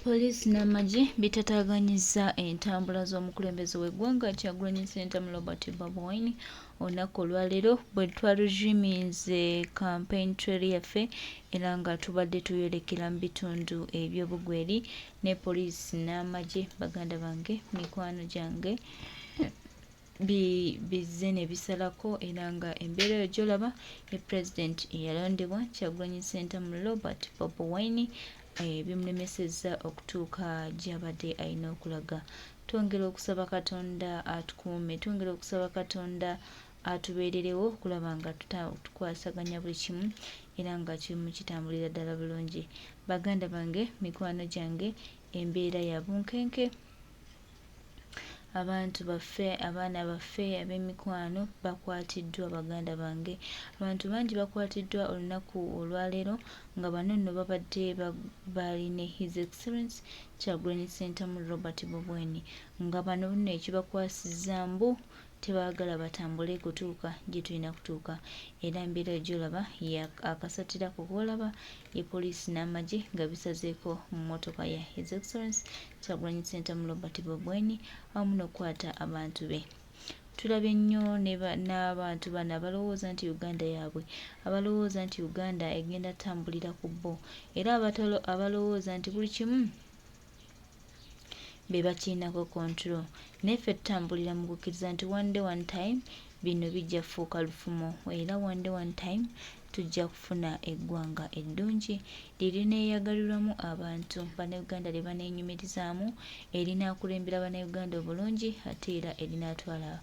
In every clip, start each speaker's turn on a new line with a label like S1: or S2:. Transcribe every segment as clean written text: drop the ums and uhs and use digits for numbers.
S1: Poliisi n'amagye bitataaganyizza entambula z'omukulembeze w'eggwanga Kyagulanyi Ssentamu Robert Bobi Wine olunaku olwaleero bwe twalujumiinze campaign trail yaffe era nga tubadde tuyolekera mu bitundu eby'Obugweri ne poliisi n'amagye baganda bange mikwano gyange bizze ne bisalako era nga embeera eyo gy'olaba ye pulezidenti eyalondebwa Kyagulanyi Ssentamu Robert Bobi Wine bimulemesezza okutuuka gy'abadde alina okulaga. Twongera okusaba Katonda atukuume, twongera okusaba Katonda atubeererewo okulaba nga tukwasaganya buli kimu era nga kimu kitambulira ddala bulungi. Baganda bange mikwano gyange embeera ya bunkenke, abantu baffe abaana baffe ab'emikwano bakwatiddwa baganda bange, abantu bangi bakwatiddwa olunaku olwaleero nga bano nno babadde balina His Excellency Kyagulanyi Ssentamu Robert Bobi Wine nga bano nno ekibakwasizza mbu tebaagala batambule kutuuka gye tulina kutuuka era embeera gy'olaba akasatira kukolaba ye poliisi n'amagye nga bisazeeko mu mmotoka ya His Excellency Kyagulanyi Ssentamu Robert Bobi Wine awamu n'okukwata abantu be. Tulabye nnyo n'abantu bano abalowooza nti Uganda yaabwe, abalowooza nti Uganda egenda tambulira ku bo era abalowooza nti buli kimu be bakirinako control. Naffe tutambulira mu kukkiriza nti one day one time bino bijja kufuuka lufumo era one day one time tujja kufuna eggwanga eddungi lirineeyagalirwamu abantu bannayuganda lye baneenyumirizaamu erinaakulembera bannayuganda obulungi ate era erinaatwala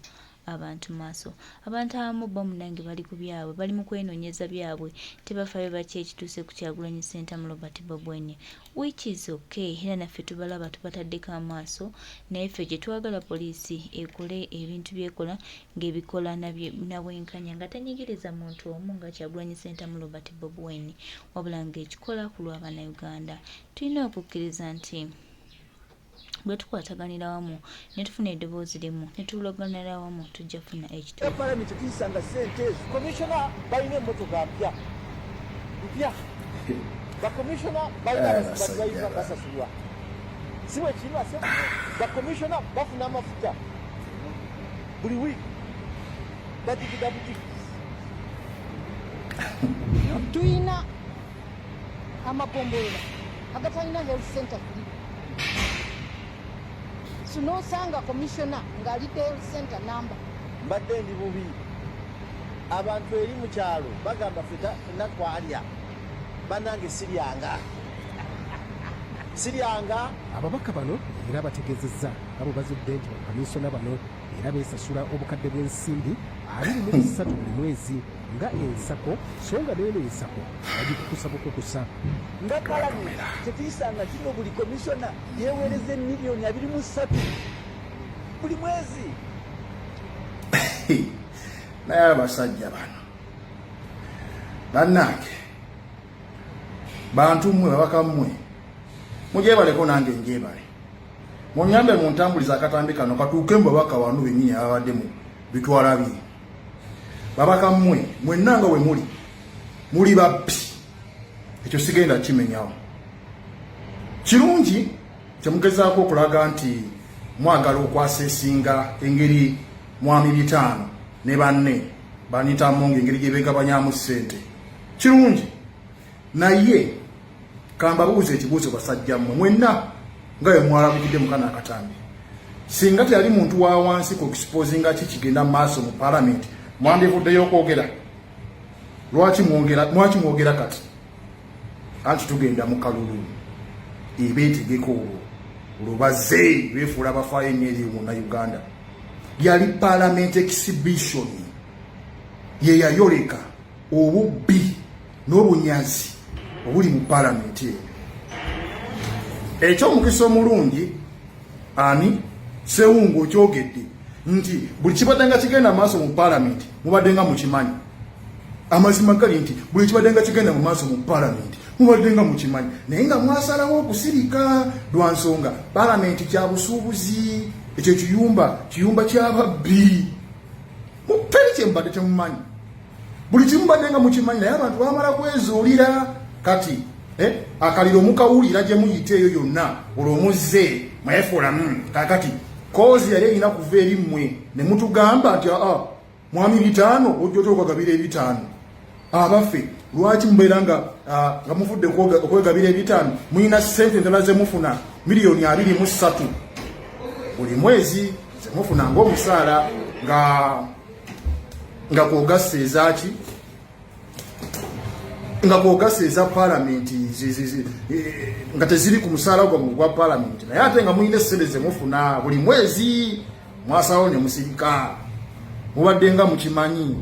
S1: abantu maaso. Abantu abamu bo munange bali ku byabwe, bali mu kwenoonyeza byabwe, tebafaayo baki ekituuse ku Kyagulanyi Ssentamu Robert Bobi Wine, which is okay era naffe tubalaba tubataddeko amaaso naye ffe gye twagala poliisi ekole ebintu byekola ng'ebikola nabwenkanya nga tanyigiriza muntu omu nga Kyagulanyi Ssentamu Robert Bobi Wine wabula ng'ekikola ku lw'Abannayuganda. Tulina okukkiriza nti bwe tukwataganira wamu ne tufuna eddoboozi limu ne tuloganira wamu tujja kufuna ekituufu.
S2: Palamenti tuyisanga ssente ezo. Komishona balina emmotoka mpya. Bakomishona balina abayiva basasulwa. Si bwe kiri ase bakomishona bafuna amafuta buli wiiki badikidabudi. Tuyina amapombola agatalina health center kuli. Nosanga komishona ng'alidde health center namba. Mbadde ndi bubi abantu eri mu kyalo bagamba ffenna twalya bannange siryanga. Ababaka bano era bategeezezza abo bazudde nti bakamisona bano era beesasula obukadde bw'ensimbi 23 buli mwezi nga ensako so nga n'eno ensako bagikukusa bukukusa. Nga palamenti tetuyisanga kino buli komishona yeeweereza miliyoni 23 buli mwezi.
S3: Naye abasajja bano bannange bantu mmwe babaka mmwe mujebaleko nange njebale munyambe mu ntambuliza akatambi kano katuuke mu babaka wano bennyini ababadde mu bitwala biri. Babaka mmwe mwennanga we muli babbi ekyo sigenda kimenyawo. Kirungi kyemugezaako okulaga nti mwagala okwaseesinga engeri mwami 5 ne banne banitamu engeri gye beegabanyamu ssente. Kirungi naye kambabuuza ekibuuzo basajja mmwe mwenna nga bwe mwalabikidde mu kana akatambi. Singa teyali muntu wa wansi ku exposinga kikigenda mu maaso mu palamenti mwandivuddeyo okwogera. Lwaki mwogera kati? Anti tugenda mu kalulu ebeetegeka olwo bazze beefuula bafaayo ennyo eri mu Uganda. Yali parliament exhibition ye yayoleka obubbi n'obunyazi obuli mu palamenti eyo. Eky'omukisa omulungi ani Sewungu kyogedde nti buli kibadde nga kigenda maaso mu palamenti mubadde nga mukimanyi. Amazima gali nti buli kibadde nga kigenda mu maaso mu palamenti mubadde nga mukimanyi naye nga mwasalawo okusirika lwa nsonga palamenti kya busuubuzi ekyo kiyumba ky'ababbi. Muperi kyembadde temumanyi buli kimu badde nga mukimanyi naye abantu bamala kwezuulira kati akaliro mukawulira gye muyiteeyo yonna olwomuze mwefuula kakati kozi yali erina kuva eri mmwe ne mutugamba nti mwami 5 ojja otokagabira 5 abaffe lwaki mubeera nga muvudde okwegabira 5 muyina ssente endala ze mufuna miliyoni 23 buli mwezi ze mufuna ng'omusaala nga kwogaseeza ki nga kwogaseeza palamenti nga teziri ku musaala gwammwe gwa palamenti naye ate nga muyina essente ze mufuna buli mwezi mwasawo ne musirika mubadde nga mukimanyi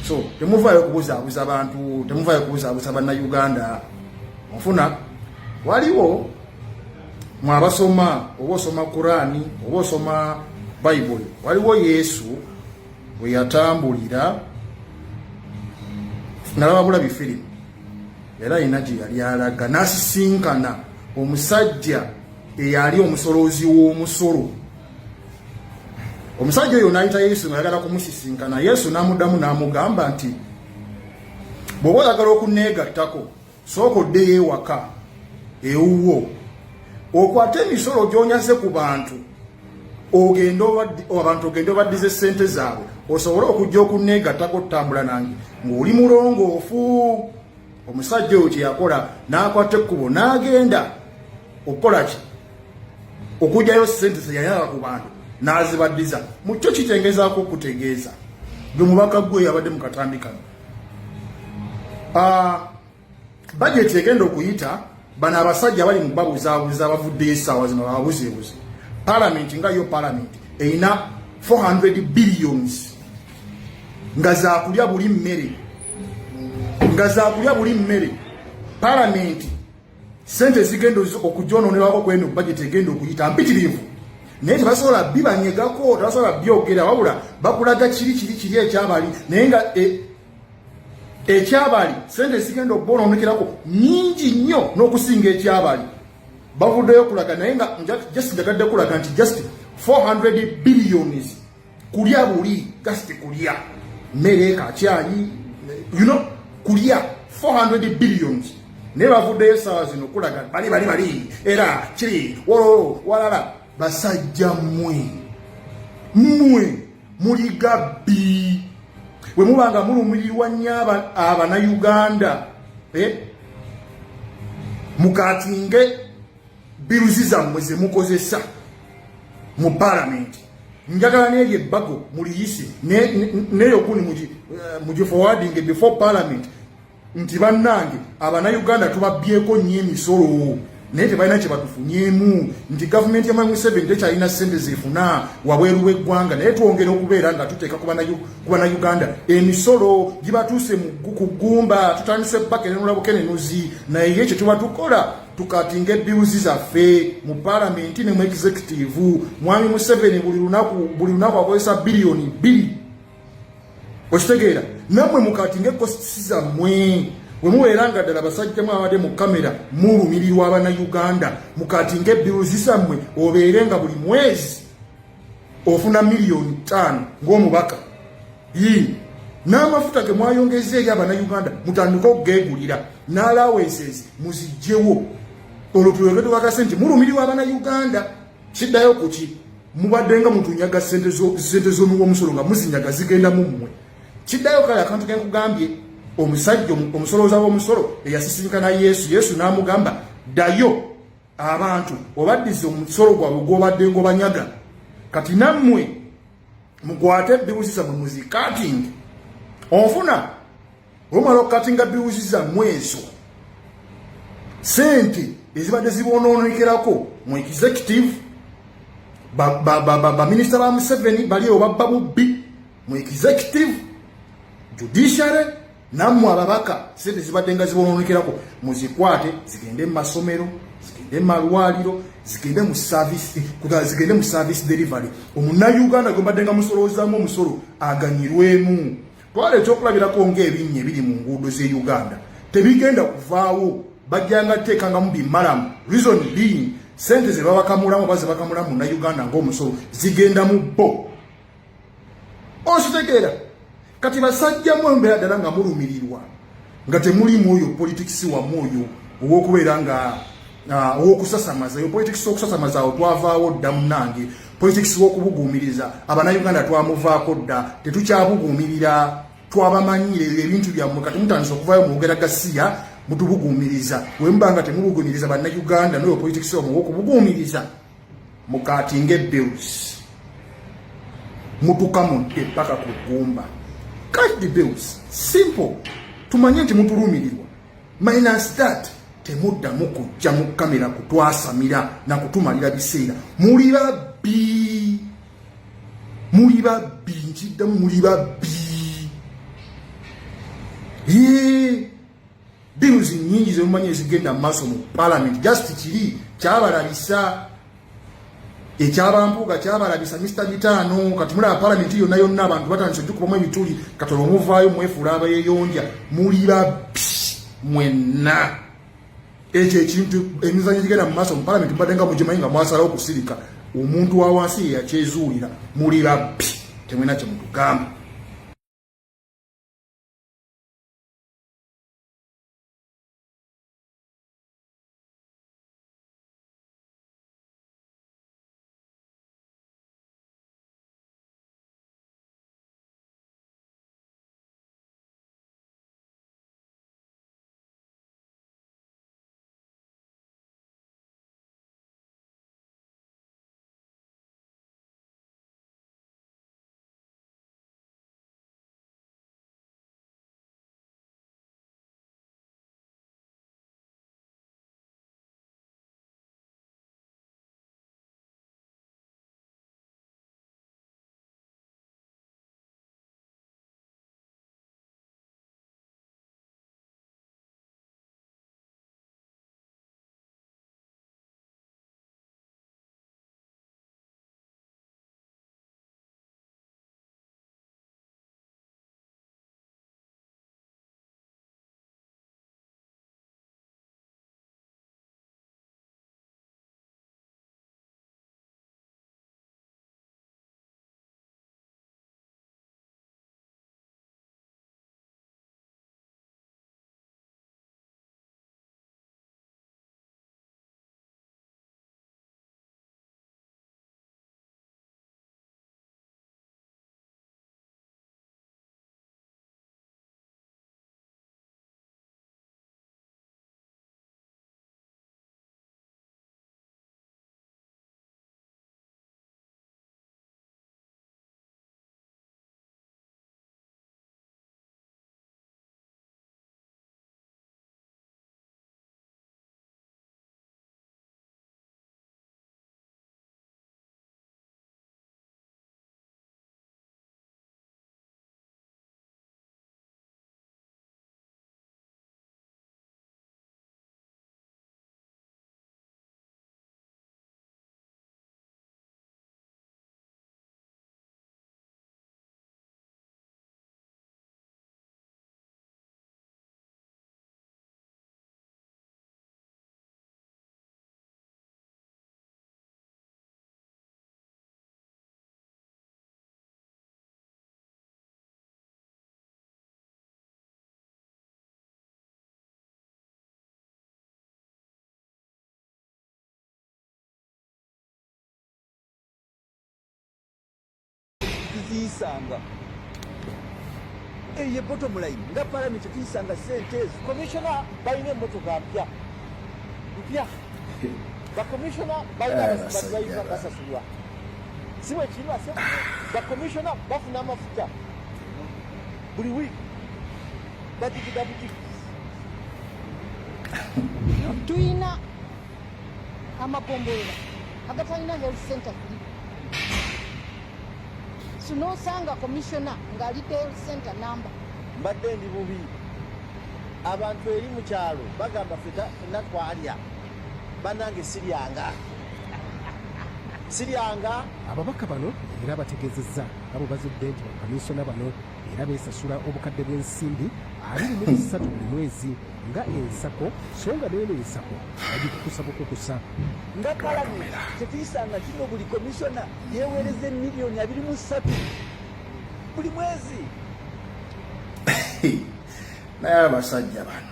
S3: so temuvaayo kubuzaabuza bantu temuvaayo kubuzaabuza bannayuganda mufuna waliwo mwabasoma oba osoma Kurani oba osoma Bible waliwo Yesu bwe yatambulira nalaba bulabi firimu era ina gye yali alaga n'asisinkana omusajja eyali omusoloozi w'omusolo omusajja oyo n'ayita Yesu ng'ayagala kumusisinkana Yesu n'amuddamu n'amugamba nti bw'oba oyagala okunneegattako sooka oddeyo ewaka ewuwo okwate emisolo gy'onyaze ku bantu abantu ogende obaddize ssente zaabwe osobole okujja okunneegattako tutambula nange ng'oli mulongoofu omusajja oyo kye yakola n'akwata ekkubo n'agenda okukola ki okugyayo ssente ze yayala ku bantu n'azibaddiza mu kyo kitengezaako okutegeeza gwe mubaka gwe yabadde mu katambi kano bajeti egenda okuyita bano abasajja bali mu babuzaabuza bavuddeyo essaawa zino babuzeebuze palamenti nga yo palamenti erina 400 billions nga zaakulya buli mmere palamenti sente zigenda okujoononerwako kweno bajeti egenda okuyita mpitirivu naye tebasobola bibanyegako tebasobola byogera wabula bakulaga kiri ekyabali naye nga ekyabali sente zigenda okubonoonekerako nyingi nnyo n'okusinga ekyabali bavuddeyo kulaga naye nga just njagadde kulaga nti just 400 billions kulya buli just kulya mmere kakyali kulya 400 billions naye bavuddeyo essaawa zino kulaga bali era kiri wololo walala basajja mmwe muli gabbi bwe mubanga mulumirirwa nnyo abanayuganda mukatinge biruzi zammwe ze mukozesa mu palamenti njagala n'eryo ebbago muliyise neyo kuni mugiforwarding before parliament nti bannange abanayuganda tubabyeko nnyo emisolo naye tebalina kye batufunyemu nti gavumenti ya Mwai Museveni tekyalina ssente zefuna wabweru w'eggwanga naye twongera okubeera nga tuteeka ku bannayuganda emisolo gibatuuse ku ggumba tutandise ebbaka enenula bukenenuzi naye ekyo tuba tukola tukatinga ebiruzi zaffe mu palamenti ne mu executive Mwami Museveni buli lunaku akozesa biliyoni 2 okitegeera nammwe mukatinga ekositi zammwe bwe mubeeranga ddala basajja mwabadde mu kamera mulumirirwa abanayuganda mukatinga ebiruzi zammwe obeere nga buli mwezi ofuna miliyoni 5 ng'omubaka n'amafuta ge mwayongeza eri abanayuganda mutandika okugeegulira n'alawenses muzigyewo olwo tulyoke tubakase nti mulumirirwa abanayuganda kiddayo ku ki mubadde nga mutunyaga ssente z'omuwomusolo nga muzinyaga zigenda mu mmwe kiddayo kale akantu ke nkugambye omusajja omusolooza w'omusolo eyasisinkana Yesu n'amugamba ddayo abantu obaddize omusolo gwabwe gw'obadde ng'obanyaga kati nammwe mukwate biruzi zammwe muzikatinge onfuna omala okukatinga biruzi zammwe ezo sente ezibadde zibonoonekerako mu executive baminisita ba Museveni bali obabba bubbi mu executive judiciary nammwe ababaka sente zibadde nga zibonoonekerako muzikwate zigende mu masomero zigende mu malwaliro zigende mu service delivery omunnayuganda gwe mbadde nga musoloozamu omusolo aganyirwemu twala ekyokulabirako ng'ebinnya ebiri mu nguudo z'e Uganda tebigenda kuvaawo bajjanga teekangamu bimalamu reason being sente ze babakamulamu oba ze bakamulamu munnayuganda ng'omusolo zigenda mu bbo okitegeera kati basajja mwe mbeera ddala nga mulumirirwa nga temuli mwoyo politics wammwe oyo ow'okubeera nga ow'okusasamaza yo politics okusasamaza awo twavaawo dda munange politics w'okubuguumiriza abannayuganda twamuvaako dda tetukyabuguumirira twabamanyire ebintu byammwe kati mutandisa okuvaayo muwogera gasiya mutubuguumiriza wemuba nga temubuguumiriza bannayuganda noyo politics omwo w'okubuguumiriza mukatinga bills mutukamudde paka ku ggumba catch the bills simple tumanye nti mutulumirirwa minus that temuddamu kujja mu kamera kutwasamira na kutumalira biseera muli babbi njiddamu muli babbi bills nyingi zemumanyi ezigenda mu maaso mu parliament just kiri kyabalabisa ekyabampuuga kyabalabisa Mr. Bitano kati mulaba parliament yonna abantu batandise okukubamu ebituli katono omuvaayo mwefuula abayeyonja muli babbi mwenna ekyo ekintu emizanyo gigenda mu maaso mu parliament mbadde nga mugimanyi nga mwasalawo okusirika omuntu wa wansi ye yakyezuulira muli babbi temwena kye mutugamba.
S4: Tisanga eye bottom line nga parliament tisanga sente commissioner bayine motoka mpya ba commissioner bayina basibaiza basasulwa siwe chilwa se ba commissioner bafuna amafuta buli week batikidabuti
S5: tuina amapombola agatalina health center sunosanga commissioner ngalite health center number
S4: mbadde ndi bubi abantu eri mu kyalo bagamba feta nakwalya banange siryanga
S2: ababaka bano era bategezezza abo bazudde nti bakamisona bano era beesasula obukadde bw'ensimbi 23 buli mwezi nga ensako so nga neeno ensako bagikukusa bukukusa
S4: nga palamenti tetuyisanga kino buli komisiona yeweereza miliyoni 23 buli mwezi.
S3: Naye abasajja bano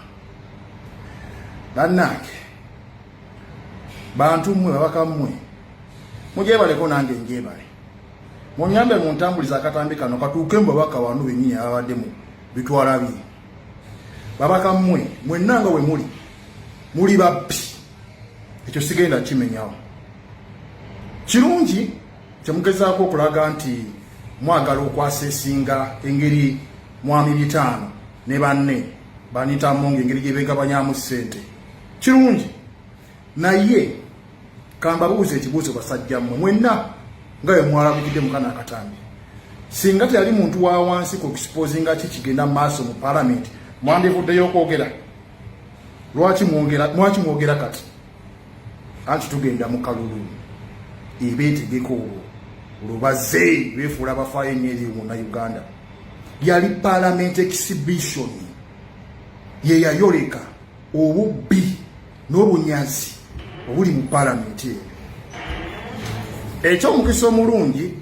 S3: bannange bantu mmwe babaka mmwe mujebaleko nange njebale munyambe mu ntambuliza akatambi kano katuuke mu babaka wano bennyini ababadde mu bitwala biri babaka mmwe mwennanga we muli babbi ekyo sigenda kimenyawo kirungi kyemugezaako okulaga nti mwagala okwaseesinga engeri mwami 5 ne banne banitamonga engeri gyebegabanyamu ssente kirungi naye kambabuuza ekibuuzo basajja mmwe mwenna nga bwe mwalabikidde mukana akatambi singa teyali muntu wa wansi ku exposinga kigenda mu maaso mu palamenti mwandivuddeyo okwogera lwaki mwogera kati anti tugenda mu kalulu ebeetegeka olwo lubaze beefuula abafaayo ennyo eri mu Uganda yali parliament exhibition ye yayoleka obubbi n'obunyazi obuli mu parliament ekyomukisa omulungi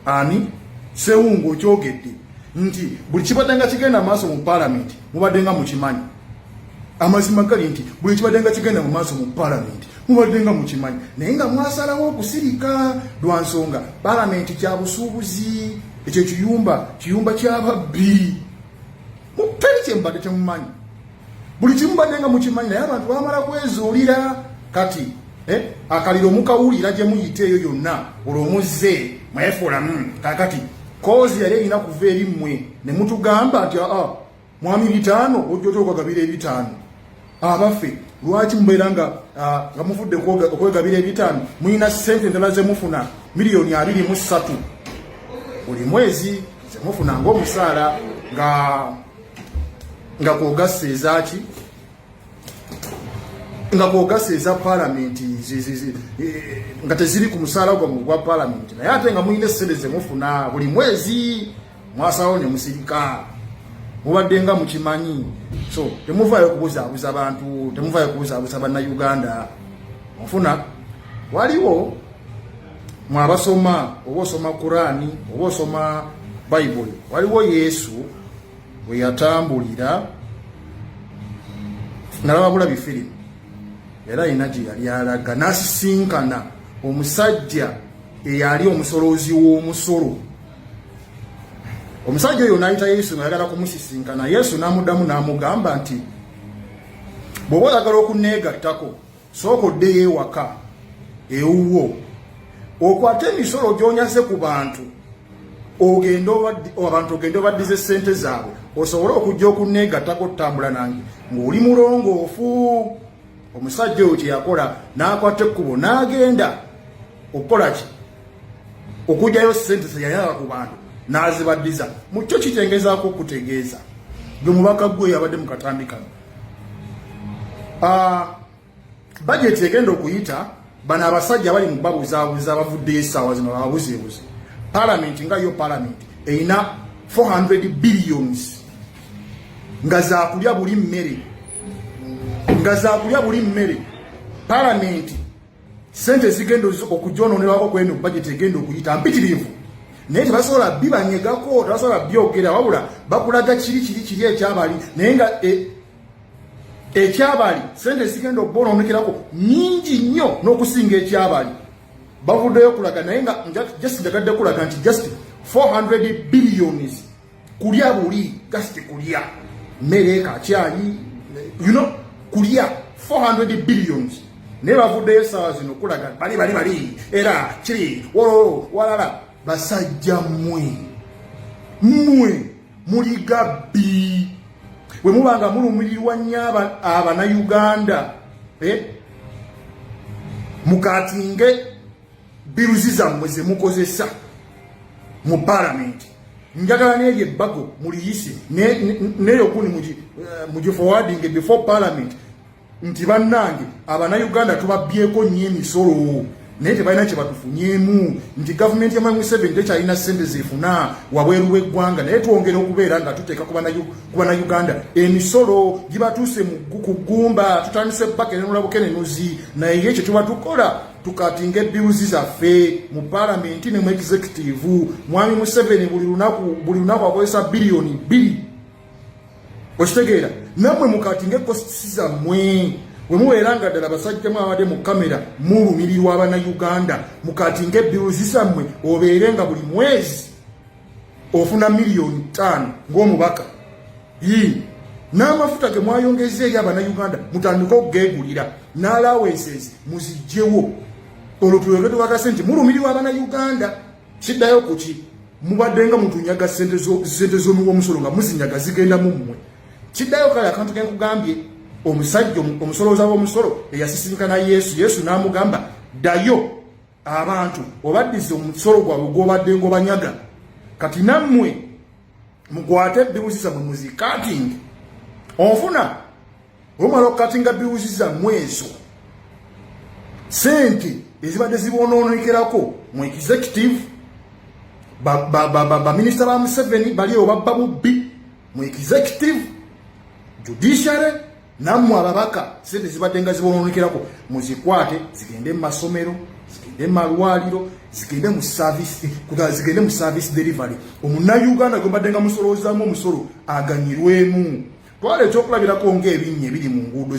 S3: ani Sewungu kyogedde nti buli kibadde nga kigenda maaso mu parliament mubadde nga mukimanyi amazima gali nti buli kibadde nga kigenda mu maaso mu parliament mubadde nga mukimanyi naye nga mwasalawo okusirika lwa nsonga parliament kya busuubuzi ekyo kiyumba ky'ababbi teri kyembadde temumanyi buli kimubadde nga mukimanyi naye abantu bamala kwezuulira kati akaliro mukawulira gye muyita eyo yonna olwomuzze mwefuulamu kakati kozi yali erina kuva eri mmwe ne mutugamba nti mwami 5 ojja okugabira 5 abaffe lwaki mubeera nga mufudde okwegabira 5 muyina ssente endala ze mufuna miliyoni 23 buli mwezi ze mufuna ng'omusaala nga kwogasa ki nga kwogasa eza palamenti nga teziri ku musaala gwa palamenti naye ate nga muyina essente ze mufuna buli mwezi mwasalawo ne musirika mubadde nga mukimanyi so temuvaayo kubuzaabuza abantu temuvaayo kubuzaabuza bannayuganda mufuna waliwo mwabasoma oba osoma Kurani oba osoma Bayibuli waliwo Yesu bwe yatambulira nalaba bulabi firimu era ina gye yali alaga n'asisinkana omusajja eyali omusoloozi w'omusolo omusajja oyo n'ayita Yesu n'ayagala kumusisinkana Yesu n'amuddamu n'amugamba nti bw'oba oyagala okunneegattako sooka oddeyo ewaka ewuwo okwate emisolo gy'onyaze ku bantu abantu ogende obaddize ssente zaabwe osobole okujja okunneegattako otambula nange ng'oli mulongoofu omusajja oyo kyeyakola n'akwata ekkubo n'agenda okukola ki okugyayo ssente zeyayala ku bantu n'azibaddiza mu kyo kitengezaako okutegeeza gwe mubaka gwe yabadde mu katambi kano bajeti egenda okuyita bano abasajja bali mu babuzaabuza bavuddeyo essaawa zino babuzeebuze palamenti nga yo palamenti erina 400 billions nga zakulya buli mmere palamenti sente zigenda okujononerwako kweno bajeti egenda okuyita mpitirivu naye tebasobola bibanyegako tebasobola byogera wabula bakulaga kiri ekyabali naye nga ekyabali sente zigenda okubononekerako nyingi nnyo n'okusinga ekyabali bavuddeyo okulaga naye nga just njagadde kulaga nti just 400 billions kulya buli just kulya mmere kakyali kulya 400 billions naye bavuddeyo essaawa zino okulaga bali era kiri wololo walala basajja mmwe muli gabbi bwe mubanga mulumirirwa nnyo abanayuganda mukatinge biruzi zammwe ze mukozesa mu palamenti njagala n'eryo ebbago muliyise neyo kuni mugiforwarding before parliament nti bannange abanayuganda tubabbyeko nnyo emisolo naye tebalina kye batufunyemu nti gavumenti ya Museveni tekyalina ssente zefuna wabweru w'eggwanga naye twongere okubeera nga tuteeka ku bannayuganda emisolo gibatuuse ku ggumba tutandise bbaka enenulabukenenuzi naye ekyo tuba tukola tukatinga ebiruzi zaffe mu palamenti ne mu executive mwami Museveni buli lunaku akozesa biliyoni 2 okitegeera nammwe mukatinga ekositi zammwe bwe mubeeranga ddala basajja mwabadde mu kamera mulumirirwa Abannayuganda mukati ng'ebbiruzi zammwe obeerenga buli mwezi ofuna miliyoni 5 ng'omubaka n'amafuta ge mwayongeza eri Abannayuganda mutandika okugeegulira n'alawenses muzigyewo olwo tuleke tubaka sente mulumirirwa Abannayuganda kiddayo ku ki mubaddenga mutunyaga sente z'omusolo nga muzinyaga zigenda mu mmwe kiddayo kale akantu ke nkugambye omusajja omusolooza w'omusolo eyasisinkana Yesu n'amugamba ddayo abantu obaddize omusolo gwabwe gw'obadde ng'obanyaga kati nammwe mukwate biruzi zammwe muzikatinge onfuna omala okukatinga biruzi zammwe ezo sente ezibadde zibonoonekerako mu executive baminisita ba Museveni bali obabba bubbi mu executive judiciary nammwe ababaka sente zibadde nga zibonoonekerako muzikwate zigende mu masomero zigende mu malwaliro zigende mu service delivery omunnayuganda gwe mbadde nga musoloozamu omusolo aganyirwemu twala ekyokulabirako ng'ebinnya ebiri mu nguudo